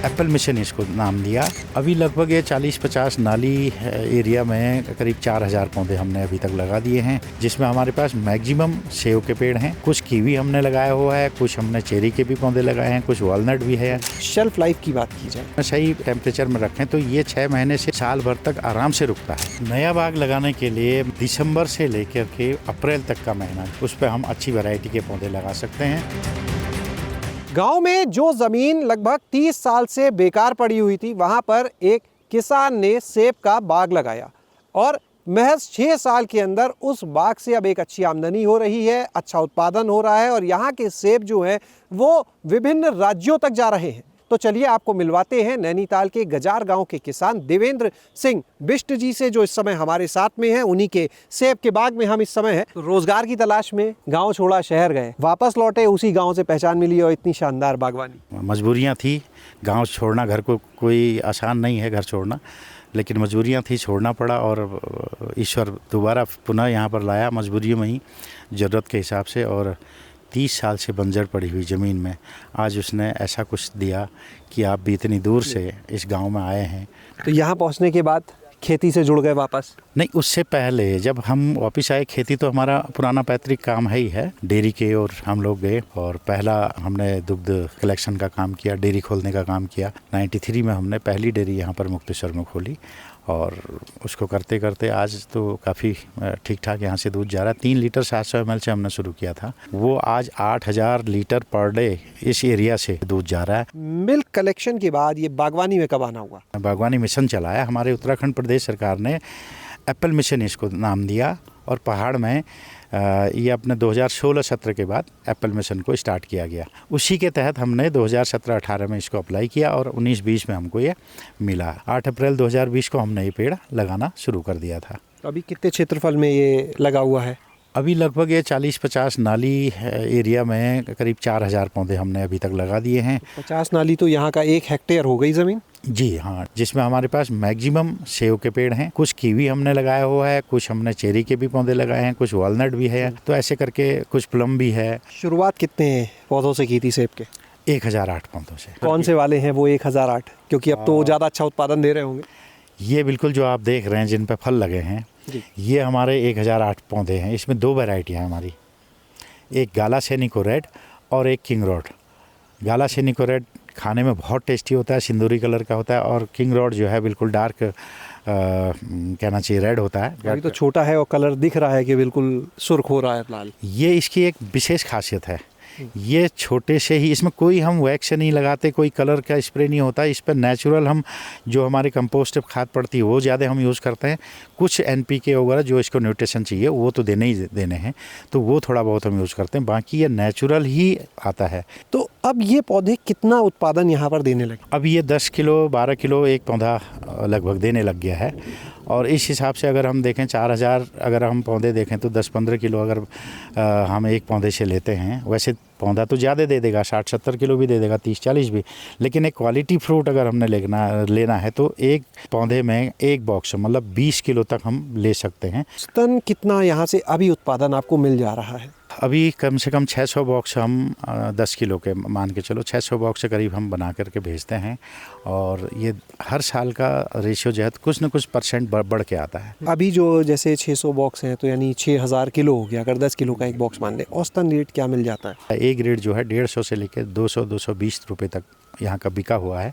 Apple mission इसको नाम दिया। अभी लगभग ये 40-50 नाली एरिया में करीब 4000 पौधे हमने अभी तक लगा दिए हैं, जिसमें हमारे पास मैक्सिमम सेव के पेड़ हैं, कुछ कीवी हमने लगाया हुआ है, कुछ हमने चेरी के भी पौधे लगाए हैं, कुछ वॉलनट भी है। शेल्फ लाइफ की बात की जाए, सही टेम्परेचर में रखें तो ये 6 महीने से साल भर तक आराम से रुकता है। नया बाग लगाने के लिए दिसंबर से लेकर के अप्रैल तक का महीना, उस पर हम अच्छी वैरायटी के पौधे लगा सकते हैं। गांव में जो जमीन लगभग 30 साल से बेकार पड़ी हुई थी, वहां पर एक किसान ने सेब का बाग लगाया और महज 6 साल के अंदर उस बाग से अब एक अच्छी आमदनी हो रही है, अच्छा उत्पादन हो रहा है और यहाँ के सेब जो हैं वो विभिन्न राज्यों तक जा रहे हैं। तो चलिए आपको मिलवाते हैं नैनीताल के गजार गांव के किसान देवेंद्र सिंह बिष्ट जी से, जो इस समय हमारे साथ में हैं। उन्हीं के सेब के बाग में हम इस समय हैं। तो रोजगार की तलाश में गांव छोड़ा शहर गए, वापस लौटे, उसी गांव से पहचान मिली और इतनी शानदार बागवानी। मजबूरियां थी, गांव छोड़ना, घर को कोई आसान नहीं है घर छोड़ना, लेकिन मजबूरियां थी, छोड़ना पड़ा और ईश्वर दोबारा पुनः यहाँ पर लाया मजबूरियों में ही, ज़रूरत के हिसाब से। और 30 साल से बंजर पड़ी हुई ज़मीन में आज उसने ऐसा कुछ दिया कि आप भी इतनी दूर से इस गांव में आए हैं। तो यहाँ पहुँचने के बाद खेती से जुड़ गए वापस? नहीं, उससे पहले जब हम वापस आए, खेती तो हमारा पुराना पैतृक काम है ही है, डेयरी के, और हम लोग गए और पहला हमने दुग्ध कलेक्शन का काम किया, डेयरी खोलने का काम किया। 93 में हमने पहली डेयरी यहाँ पर मुक्तेश्वर में खोली और उसको करते करते आज तो काफ़ी ठीक ठाक यहाँ से दूध जा रहा है। 3 लीटर 700 ml से हमने शुरू किया था, वो आज 8000 लीटर पर डे इस एरिया से दूध जा रहा है। मिल्क कलेक्शन के बाद ये बागवानी में कब आना हुआ? बागवानी मिशन चलाया हमारे उत्तराखंड प्रदेश सरकार ने, एप्पल मिशन इसको नाम दिया और पहाड़ में ये अपने 2016-17 के बाद एप्पल मिशन को स्टार्ट किया गया। उसी के तहत हमने 2017-18 में इसको अप्लाई किया और 19-20 में हमको ये मिला। 8 अप्रैल 2020 को हमने ये पेड़ लगाना शुरू कर दिया था। अभी कितने क्षेत्रफल में ये लगा हुआ है? अभी लगभग ये 40-50 नाली एरिया में करीब 4000 पौधे हमने अभी तक लगा दिए हैं। 50 नाली तो यहाँ का 1 हेक्टेयर हो गई ज़मीन? जी हाँ, जिसमें हमारे पास मैक्सिमम सेव के पेड़ हैं, कुछ कीवी हमने लगाया हुआ है, कुछ हमने चेरी के भी पौधे लगाए हैं, कुछ वॉलनट भी है, तो ऐसे करके कुछ प्लम भी है। शुरुआत कितने पौधों से की थी सेब के? 1008 पौधों से। कौन से वाले हैं वो 1008? क्योंकि अब तो ज़्यादा अच्छा उत्पादन दे रहे होंगे। ये बिल्कुल जो आप देख रहे हैं जिन पे फल लगे हैं, ये हमारे 1008 पौधे हैं। इसमें 2 वैरायटियाँ हैं हमारी, एक गाला सेनिको रेड और एक किंग रोड। गाला सेनिको रेड खाने में बहुत टेस्टी होता है, सिंदूरी कलर का होता है, और किंग रोड जो है बिल्कुल डार्क कहना चाहिए रेड होता है। अभी तो छोटा है और कलर दिख रहा है कि बिल्कुल सुर्ख हो रहा है लाल। ये इसकी एक विशेष खासियत है, ये छोटे से ही, इसमें कोई हम वैक्स नहीं लगाते, कोई कलर का स्प्रे नहीं होता। इस पर नेचुरल हम जो हमारी कंपोस्ट खाद पड़ती है वो ज़्यादा हम यूज़ करते हैं। कुछ NPK वगैरह जो इसको न्यूट्रिशन चाहिए वो तो देने ही देने हैं, तो वो थोड़ा बहुत हम यूज़ करते हैं, बाकी ये नेचुरल ही आता है। तो अब ये पौधे कितना उत्पादन यहाँ पर देने लगे? अब ये 10 किलो 12 किलो एक पौधा लगभग देने लग गया है। और इस हिसाब से अगर हम देखें 4000 अगर हम पौधे देखें तो 10-15 किलो अगर हम एक पौधे से लेते हैं, वैसे पौधा तो ज़्यादा दे देगा, 60-70 किलो भी दे देगा, 30-40 भी, लेकिन एक क्वालिटी फ्रूट अगर हमने लेना है तो एक पौधे में एक बॉक्स मतलब 20 किलो तक हम ले सकते हैं। औसतन कितना यहाँ से अभी उत्पादन आपको मिल जा रहा है? अभी कम से कम 600 बॉक्स हम 10 किलो के मान के चलो 600 बॉक्स से करीब हम बना करके भेजते हैं, और ये हर साल का रेशियो जो है कुछ न कुछ % बढ़ के आता है। अभी जो जैसे 600 बॉक्स हैं तो यानी 6000 किलो हो गया, अगर 10 किलो का एक बॉक्स मान ले, औसतन रेट क्या मिल जाता है? एक रेट जो है 150 से लेकर 200-220 रुपये तक यहाँ का बिका हुआ है,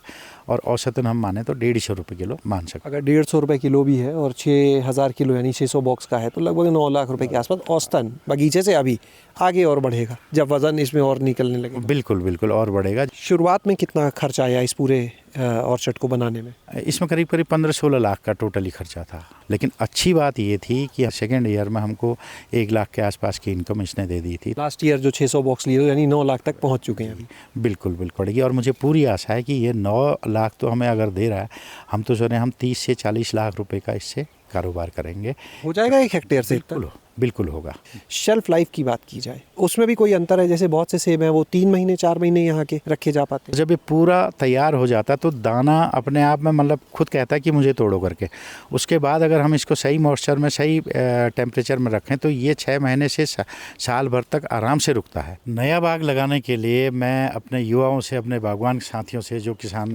और औसतन हम माने तो 150 रुपये किलो मान सकते। अगर 150 रुपये किलो भी है और 6000 किलो यानी 600 बॉक्स का है तो लगभग 9 लाख रुपए के आसपास औसतन बगीचे से अभी आगे और बढ़ेगा जब वजन इसमें और निकलने लगे। बिल्कुल बिल्कुल और बढ़ेगा। शुरुआत में कितना खर्चा आया इस पूरे ऑर्चर्ड को बनाने में? इसमें करीब 15-16 लाख का टोटली खर्चा था, लेकिन अच्छी बात ये थी कि सेकेंड ईयर में हमको 1 लाख के आसपास की इनकम इसने दे दी थी। लास्ट ईयर जो 600 बॉक्स लिए यानी 9 लाख तक पहुँच चुके हैं अभी। बिल्कुल बिल्कुल पड़ेगी, और मुझे पूरी आशा है कि ये 9 लाख तो हमें अगर दे रहा है, हम तो सोच रहे हैं हम 30 से 40 लाख रुपए का इससे कारोबार करेंगे। हो जाएगा 1 हेक्टेयर से? बिल्कुल बिल्कुल होगा। शेल्फ लाइफ की बात की जाए, उसमें भी कोई अंतर है? जैसे बहुत से सेब हैं वो 3 महीने 4 महीने यहाँ के रखे जा पाते हैं। जब ये पूरा तैयार हो जाता है तो दाना अपने आप में मतलब खुद कहता है कि मुझे तोड़ो करके। उसके बाद अगर हम इसको सही मॉइस्चर में, सही टेम्परेचर में रखें तो ये 6 महीने से साल भर तक आराम से रुकता है। नया बाग लगाने के लिए मैं अपने युवाओं से, अपने बागवान साथियों से जो किसान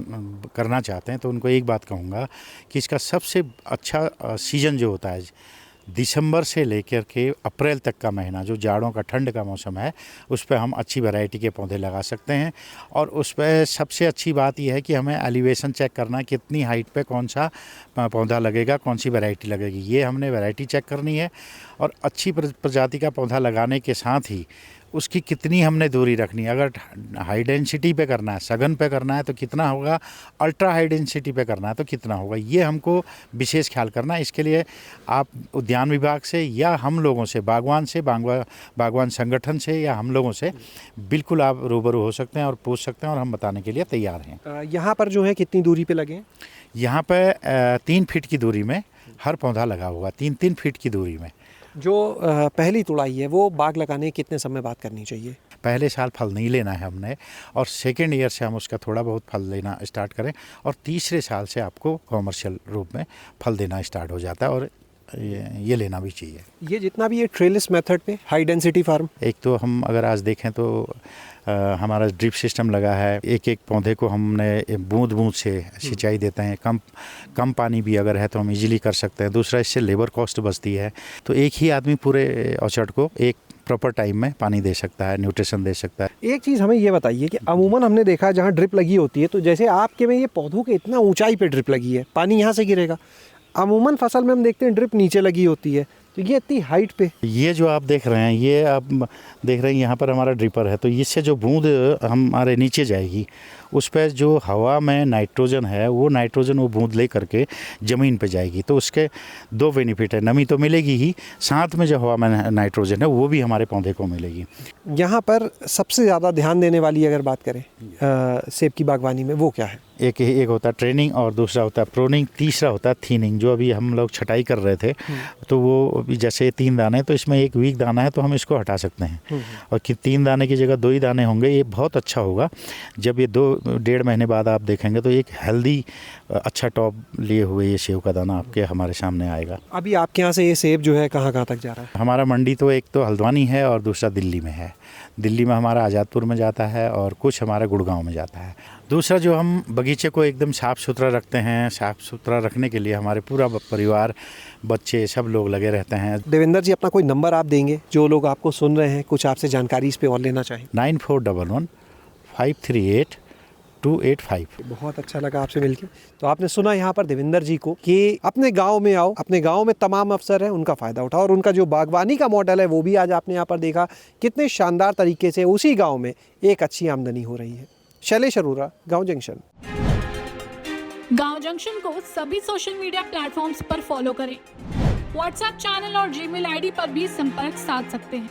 करना चाहते हैं, तो उनको एक बात कहूँगा कि इसका सबसे अच्छा सीज़न जो होता है दिसंबर से लेकर के अप्रैल तक का महीना, जो जाड़ों का, ठंड का मौसम है, उस पर हम अच्छी वैरायटी के पौधे लगा सकते हैं। और उस पर सबसे अच्छी बात यह है कि हमें एलिवेशन चेक करना है, कितनी हाइट पे कौन सा पौधा लगेगा, कौन सी वैरायटी लगेगी, ये हमने वैरायटी चेक करनी है। और अच्छी प्रजाति का पौधा लगाने के साथ ही उसकी कितनी हमने दूरी रखनी है। अगर हाई डेंसिटी पे करना है, सघन पे करना है तो कितना होगा, अल्ट्रा हाई डेंसिटी पे करना है तो कितना होगा, ये हमको विशेष ख्याल करना है। इसके लिए आप उद्यान विभाग से या हम लोगों से, बागवान संगठन से या हम लोगों से बिल्कुल आप रूबरू हो सकते हैं और पूछ सकते हैं, और हम बताने के लिए तैयार हैं। यहाँ पर जो है कितनी दूरी पे लगे हैं? यहाँ पे 3 फीट की दूरी में हर पौधा लगा होगा, 3-3 फीट की दूरी में। जो पहली तुड़ाई है वो बाग लगाने कितने समय बाद करनी चाहिए? पहले साल फल नहीं लेना है हमने, और सेकेंड ईयर से हम उसका थोड़ा बहुत फल लेना स्टार्ट करें, और तीसरे साल से आपको कॉमर्शियल रूप में फल देना स्टार्ट हो जाता है, और ये लेना भी चाहिए। ये जितना भी ये ट्रेलिस मेथड पे हाई डेंसिटी फार्म, एक तो हम अगर आज देखें तो हमारा ड्रिप सिस्टम लगा है, एक एक पौधे को हमने बूंद बूंद से सिंचाई देते हैं। कम पानी भी अगर है तो हम इजीली कर सकते हैं। दूसरा, इससे लेबर कॉस्ट बचती है, तो एक ही आदमी पूरे ऑर्चर्ड को एक प्रॉपर टाइम में पानी दे सकता है, न्यूट्रिशन दे सकता है। एक चीज़ हमें ये बताइए कि अमूमन हमने देखा जहाँ ड्रिप लगी होती है, तो जैसे आपके में ये पौधों के इतना ऊंचाई पे ड्रिप लगी है, पानी यहाँ से गिरेगा। अमूमन फसल में हम देखते हैं ड्रिप नीचे लगी होती है, तो ये इतनी हाइट पे। ये जो आप देख रहे हैं, ये आप देख रहे हैं यहाँ पर हमारा ड्रिपर है, तो इससे जो बूंद हमारे नीचे जाएगी, उस पर जो हवा में नाइट्रोजन है, वो नाइट्रोजन वो बूंद ले करके ज़मीन पे जाएगी। तो उसके 2 बेनिफिट है, नमी तो मिलेगी ही, साथ में जो हवा में नाइट्रोजन है वो भी हमारे पौधे को मिलेगी। यहाँ पर सबसे ज़्यादा ध्यान देने वाली अगर बात करें सेब की बागवानी में, वो क्या है? एक होता है ट्रेनिंग, और दूसरा होता है प्रोनिंग, तीसरा होता है थीनिंग। जो अभी हम लोग छटाई कर रहे थे, तो वो अभी जैसे 3 दाने, तो इसमें एक वीक दाना है तो हम इसको हटा सकते हैं, और कि 3 दाने की जगह 2 ही दाने होंगे। ये बहुत अच्छा होगा। जब ये 2-1.5 महीने बाद आप देखेंगे तो एक हेल्दी अच्छा टॉप लिए हुए ये सेब का दाना आपके हमारे सामने आएगा। अभी आपके यहाँ से ये सेब जो है कहाँ तक जा रहा है? हमारा मंडी तो एक तो हल्द्वानी है और दूसरा दिल्ली में है। दिल्ली में हमारा आज़ादपुर में जाता है, और कुछ हमारा गुड़गांव में जाता है। दूसरा, जो हम बगीचे को एकदम साफ़ सुथरा रखते हैं, साफ़ सुथरा रखने के लिए हमारे पूरा परिवार, बच्चे, सब लोग लगे रहते हैं। देवेंद्र जी, अपना कोई नंबर आप देंगे जो लोग आपको सुन रहे हैं, कुछ आपसे जानकारी इस पे और लेना चाहें? 9411-538-285। बहुत अच्छा लगा आपसे मिलकर। तो आपने सुना यहाँ पर देवेंद्र जी को कि अपने गांव में आओ, अपने गांव में तमाम अफसर हैं, उनका फ़ायदा उठाओ, और उनका जो बागवानी का मॉडल है वो भी आज आपने यहाँ पर देखा, कितने शानदार तरीके से उसी गाँव में एक अच्छी आमदनी हो रही है। शैलेश अरोरा, गाँव जंक्शन। गाँव जंक्शन को सभी सोशल मीडिया प्लेटफॉर्म्स पर फॉलो करें। व्हाट्सएप चैनल और जीमेल आईडी पर भी संपर्क साध सकते हैं।